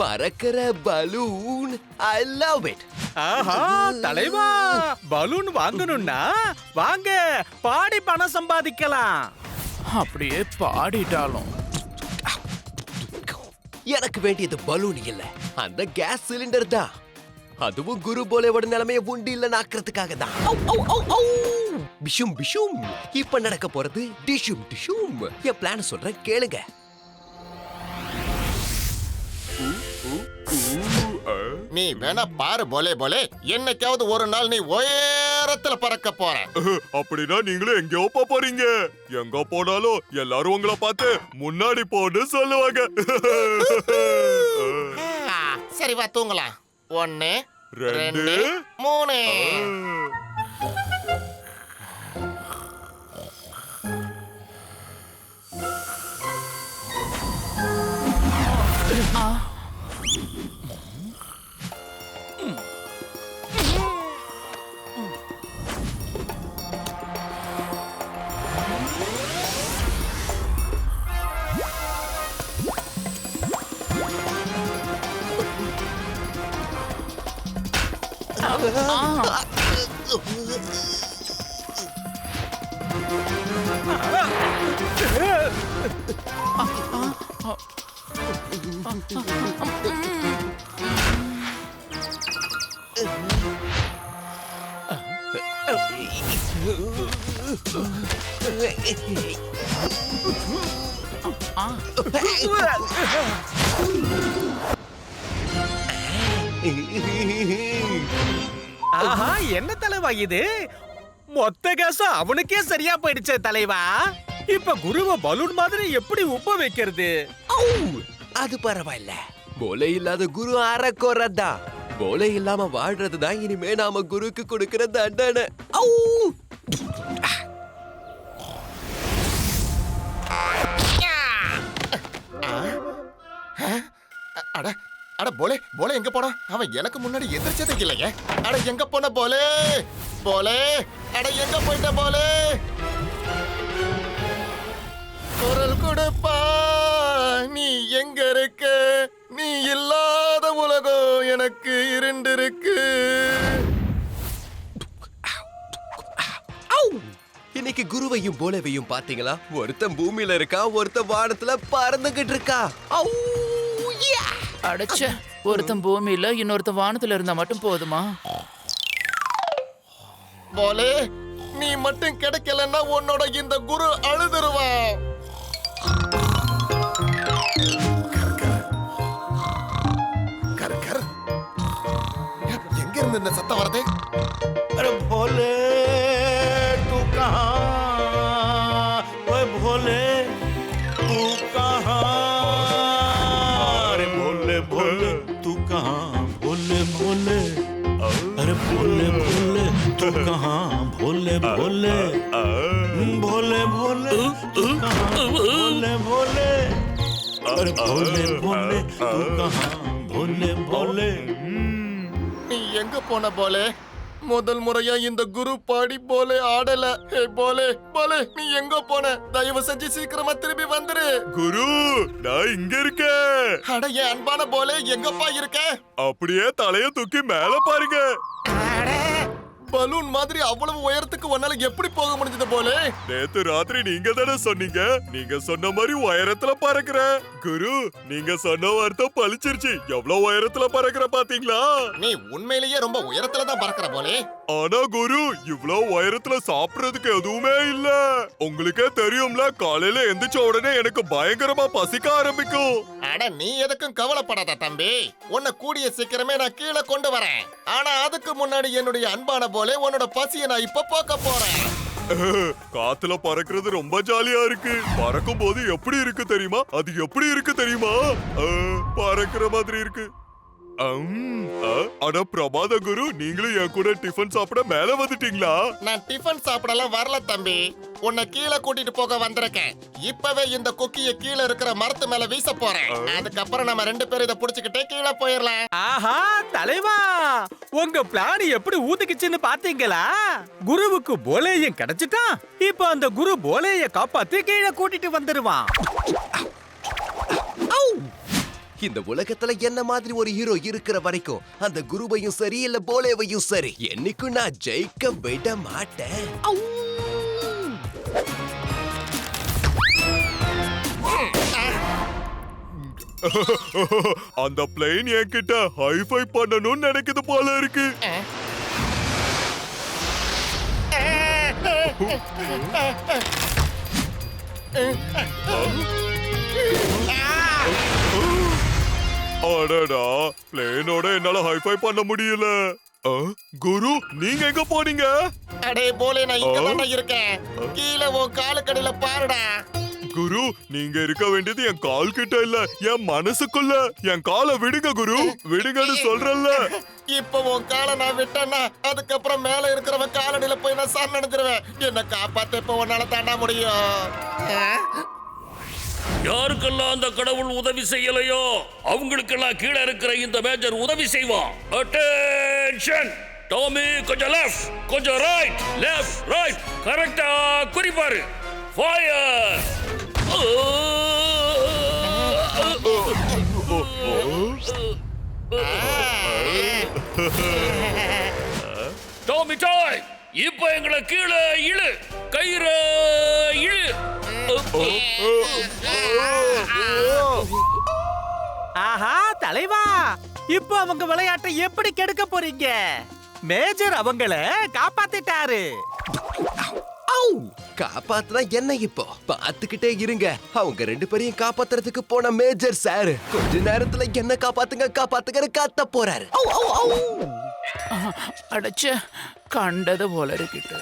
பறக்கிற balloon. I love it. ஆஹா தலைவா, பலூன் வாங்கணும்னா வாங்க பாடி பணம் சம்பாதிக்கலாம். அப்படியே பாடிட்டாலும் எனக்கு வேண்டியது பலூன் இல்ல, அந்த கேஸ் சிலிண்டர் தான். அதுவும் குரு போலேவோட நிலைமைய உண்டு இல்ல நாக்குறதுக்காக தான். பிஷும் பிஷும். இப்ப நடக்க போறது டிஷும் டிஷும். என் பிளான் சொல்றேன் கேளுங்க. நீ வேணா பாரு போலே போலே, என்னைக்காவது ஒரு நாள் நீ உயரத்துல பறக்க போற. அப்படின்னா நீங்களும் எங்கேயோ போறீங்க. எங்க போனாலும் எல்லாரும் உங்களை பார்த்து முன்னாடி போன்னு சொல்லுவாங்க. சரி வா தூங்கலாம். 1 2 3. ஆஹா என்ன தலைவா இது? மொத்த கேஸும் அவனுக்கே சரியா போயிடுச்சே தலைவா. இப்ப குருவ பலூன் மாதிரி எப்படி உப்ப வைக்கிறது? அது பரவாயில்ல, போலே இல்லாத குரு அறக்கோறதான். போலே இல்லாம வாழ்றதுதான் இனிமே நாம குருக்கு கொடுக்கிற தண்டனை. அட அட போலே போலே எங்க போனா? அவன் எனக்கு முன்னாடி எதிர்ச்சதே இல்லையே. அட எங்க போன போலே போலே? அட எங்க போயிட்ட போலே? குரல் கொடுப்பா, நீ எங்க இருக்க? நீ இல்லாத உலகம் எனக்கு இருண்டிருக்கு. இன்னைக்கு குருவையும் போலேவையும் பாத்தீங்களா? ஒருத்தன் பூமியில இருக்கா, ஒருத்தன் வானத்துல பறந்துகிட்டு இருக்கா. அடைச்ச ஒருத்தன் பூமியில இன்னொருத்தன் வானத்துல இருந்தா மட்டும் போதுமா? போலே நீ மட்டும் கிடைக்கலன்னா உன்னோட இந்த குரு அழுதுருவான். எங்க இருந்து இந்த சத்தம் வருது? अरे भोले तू कहाँ? ओए भोले तू कहाँ? अरे भोले भोले तू कहाँ? भोले भोले अरे भोले भोले तू कहाँ? भोले भोले भोले भोले तू कहाँ? भोले भोले अरे भोले भोले तू कहाँ? भोले भोले நீ எங்க போன போலே? முதல் முறையா இந்த குரு பாடி போலே ஆடல. ஹே போலே போலே, நீ எங்க போன? தயவு செஞ்சு சீக்கிரமா திரும்பி வந்துரு. குரு, நான் இங்க இருக்கேன். அட என் அன்பான போலே, எங்கப்பா இருக்க? அப்படியே தலைய தூக்கி மேல பாருங்க. பலூன் மாதிரி அவ்வளவு உயரத்துக்கு உன்னால எப்படி போக முடிஞ்சது போலே? நேத்து ராத்திரி நீங்க தானே சொன்னீங்க, நீங்க சொன்ன மாதிரி உயரத்துல பறக்குற. குரு, நீங்க சொன்ன வார்த்தை பழிச்சிருச்சு. எவ்வளவு உயரத்துல பறக்குற பாத்தீங்களா? நீ உண்மையிலேயே ரொம்ப உயரத்துல தான் பறக்கிற போலே. ஆனா குரு, இவ்வளவு உயரத்துல சாப்பிடுறதுக்கு எதுவுமே இல்ல. உங்களுக்கே தெரியும்ல, காலையில எந்திரிச்ச உடனே எனக்கு பயங்கரமா பசிக்க ஆரம்பிக்கும். அட நீ எதுக்கும் கவலைப்படாத தம்பி, உன்னை கூடிய சீக்கிரமே நான் கீழே கொண்டு வரேன். ஆனா அதுக்கு முன்னாடி என்னுடைய அன்பான போலே உன்னோட பசியை நான் இப்ப போக்க போறேன். காத்துல பறக்கிறது ரொம்ப ஜாலியா இருக்கு. பறக்கும் போது எப்படி இருக்கு தெரியுமா? அது எப்படி இருக்கு தெரியுமா? பறக்கிற மாதிரி இருக்கு. அட பிரபாத குரு, நீங்களும் என் கூட டிஃபன் சாப்பிட மேல வந்துட்டீங்களா? நான் டிஃபன் சாப்பிடலாம் வரல தம்பி, உன்னை கீழே கூட்டிட்டு போக வந்திருக்கேன். இப்பவே இந்த குக்கிய கீழே இருக்கிற மரத்து மேல வீச போறேன். அதுக்கப்புறம் நம்ம 2 பேரும் இதை புடிச்சுக்கிட்டே கீழே போயிடலாம். ஆஹா தலைவா, உங்க பிளான் எப்படி ஊத்துக்குச்சுன்னு பாத்தீங்களா? குருவுக்கு போலேயும் கிடைச்சிட்டான். இப்ப அந்த குரு போலேய காப்பாத்தி கீழே கூட்டிட்டு வந்துருவான். இந்த உலகத்துல என்ன மாதிரி ஒரு ஹீரோ இருக்கிற வரைக்கும் அந்த குருவையும் சரி இல்ல போலேவையும் சரி என்னைக்கும் நான் ஜெயிக்க விட மாட்டேன். அந்த பிளேன் என்கிட்ட ஹைஃபை பண்ணணும்னு நினைக்குது போல இருக்கு. அடடா, பிளேனோட என்னால ஹைஃபை பண்ண முடியல. குரு, நீங்க எங்க போனீங்க? அடே போலே, நான் இங்க தானே இருக்கேன். கீழே உன் காலுக்கடியில பாருடா. குரு, நீங்க இருக்க வேண்டியது என் கால் கிட்ட இல்ல, என் மனசுக்குள்ள. என் காலை விடுங்க குரு, விடுங்கன்னு சொல்றல்ல. இப்ப உன் காலை நான் விட்டேன்னா அதுக்கப்புறம் மேல இருக்கிறவன் காலடியில போய் நான் சார் நடந்துருவேன். என்ன காப்பாத்த இப்ப உன்னால தாண்டா முடியும். யாருக்கெல்லாம் அந்த கடவுள் உதவி செய்யலையோ அவங்களுக்கெல்லாம் கீழே இருக்கிற இந்த மேஜர் உதவி செய்வான். அட்டென்ஷன்! டாமி, கொஞ்சம் லெஃப்ட், கொஞ்சம் ரைட், லெஃப்ட், ரைட், கரெக்டா குறிப்பாரு. ஃபயர்! டாமி டாய், இப்ப எங்களை கீழே இழு, கயிறு இழு. ஆஹா தலைவா, இப்போ அவங்க விளையாட்டை எப்படி கெடுக்க போறீங்க? மேஜர் அவங்கள காப்பாத்திட்டாரு. காப்பாத்துனா என்ன இப்போ? பாத்துக்கிட்டே இருங்க. அவங்க 2 பேரையும் காப்பாத்துறதுக்கு போன மேஜர் சார் கொஞ்ச நேரத்துல என்ன காப்பாத்துங்கன்னு காத்த போறாரு. அடைச்ச கண்டது போல இருக்கிட்டு.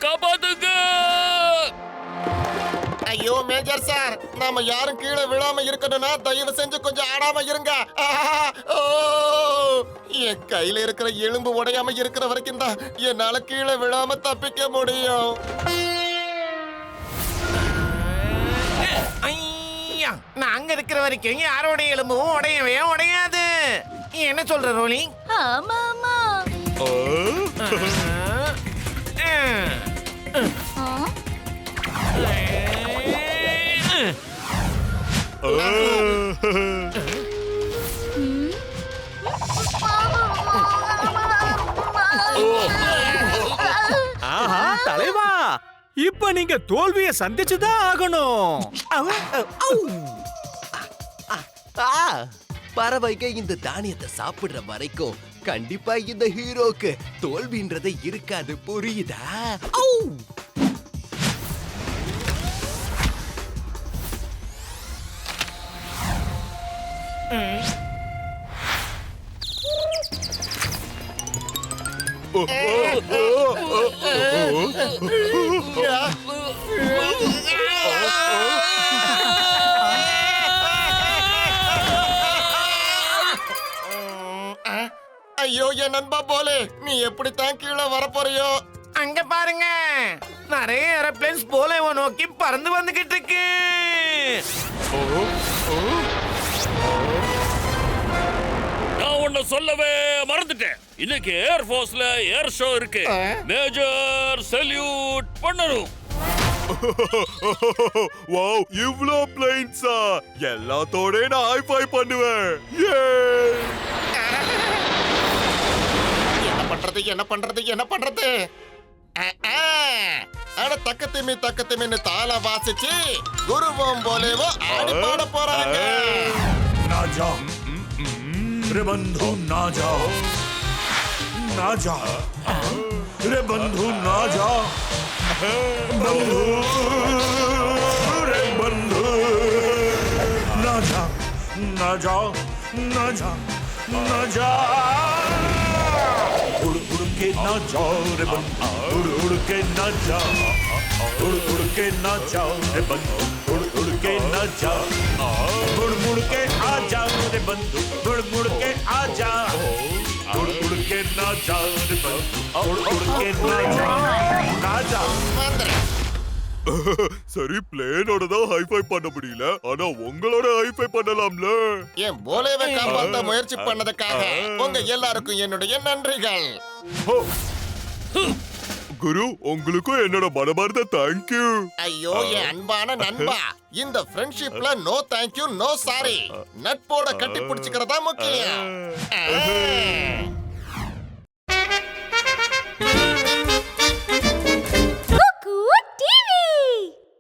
காப்பாத்துங்க! ஐயோ மேஜர் சார், நாம யாரும் கீழே விழாம இருக்கணும்னா தயவு செஞ்சு கொஞ்சம் ஆடாம இருங்க. ஓ, என் கையில இருக்கிற எலும்பு உடையாம இருக்கிற வரைக்கும் தான் என்னால கீழே விழாம தப்பிக்க முடியும். நாங்க இருக்கிற வரைக்கும் யாரோடைய எலும்பும் உடையவே உடையாது. என்ன சொல்ற ரோலி? ஆமா ஆமா. ஆஹா தலைவா, இப்ப நீங்க தோல்வியை சந்திச்சுதான் ஆகணும். பறவைங்க இந்த தானியத்தை சாப்பிடுற வரைக்கும் கண்டிப்பா இந்த ஹீரோக்கு தோல்வின்றதே இருக்காது, புரியுதா? ஐயோ என் நண்பா போலே, நீ எப்படித்தான் கீழே வரப்போறியோ? அங்க பாருங்க, நிறைய ஏரோப்ளேன்ஸ் போலேவ நோக்கி பறந்து வந்துகிட்டு இருக்கு. நான் உன்னை சொல்லவே மறந்துட்டேன். இன்னைக்கு ஏர்ஃபோர்ஸ்ல ஏர் ஷோ இருக்கு. மேஜர் சல்யூட் பண்ணணும். வாவ், இவ்ளோ பிளைன்ஸா? எல்லாத்தோட நான் ஹைஃபை பண்ணுவேன். என்ன பண்றது? அட தக்கத்திமின்னு தாள வாசிச்சு குருவும் போலேவோ ஆடி பாட போறாங்க. ना जा रे बंधु ना जा, ना जा रे बंधु ना जा, बंधु रे बंधु ना जा, ना जा, ना जा, ना जा। उड़ उड़ के ना जाओ रे बंधु, उड़ उड़ के ना जाओ, उड़ उड़ के ना जाओ रे बंधु, उड़ उड़ के ना जाओ, मुड़ मुड़ के आ जाओ रे बंधु, मुड़ मुड़ के आ जाओ, उड़ उड़ के ना जाओ रे बंधु, उड़ उड़ के ना जाओ, ना जाओ। சரி, பிளேனோட தான் ஹைஃபை பண்ண முடியல, ஆனா உங்களோட ஹைஃபை பண்ணலாம்ல. என் போலேவை காப்பாத்த முயற்சி பண்ணதுக்காக உங்க எல்லாருக்கும் என்னுடைய நன்றிகள். ஹோ குரு உங்களுக்கும் என்னோட மனமார்ந்த தேங்க்யூ. ஐயோ என் அன்பான நண்பா, இந்த ஃப்ரெண்ட்ஷிப்ல நோ தேங்க்யூ நோ சாரி. நட்போட கட்டி பிடிச்சுக்கிறதா முக்கியம்.